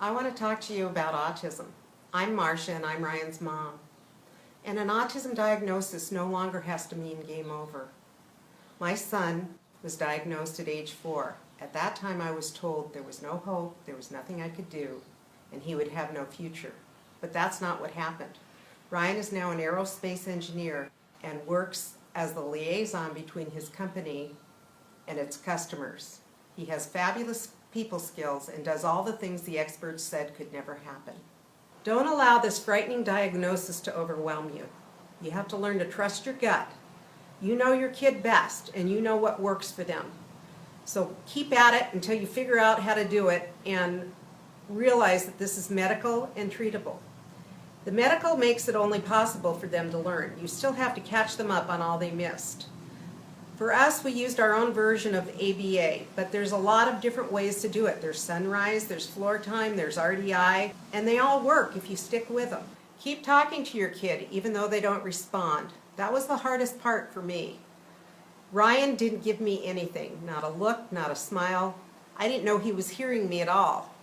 I want to talk to you about autism. I'm Marcia and I'm Ryan's mom. And an autism diagnosis no longer has to mean game over. My son was diagnosed at age 4. At that time I was told there was no hope, there was nothing I could do, and he would have no future. But that's not what happened. Ryan is now an aerospace engineer and works as the liaison between his company and its customers. He has fabulous people skills and does all the things the experts said could never happen. Don't allow this frightening diagnosis to overwhelm you. You have to learn to trust your gut. You know your kid best and you know what works for them. So keep at it until you figure out how to do it and realize that this is medical and treatable. The medical makes it only possible for them to learn. You still have to catch them up on all they missed. For us, we used our own version of ABA, but there's a lot of different ways to do it. There's Sunrise, there's Floor Time, there's RDI, and they all work if you stick with them. Keep talking to your kid even though they don't respond. That was the hardest part for me. Ryan didn't give me anything, not a look, not a smile. I didn't know he was hearing me at all.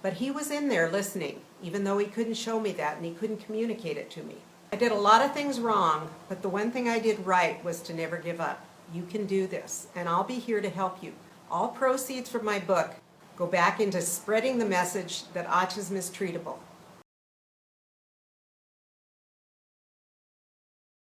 But he was in there listening, even though he couldn't show me that and he couldn't communicate it to me. I did a lot of things wrong, but the one thing I did right was to never give up. You can do this, and I'll be here to help you. All proceeds from my book go back into spreading the message that autism is treatable.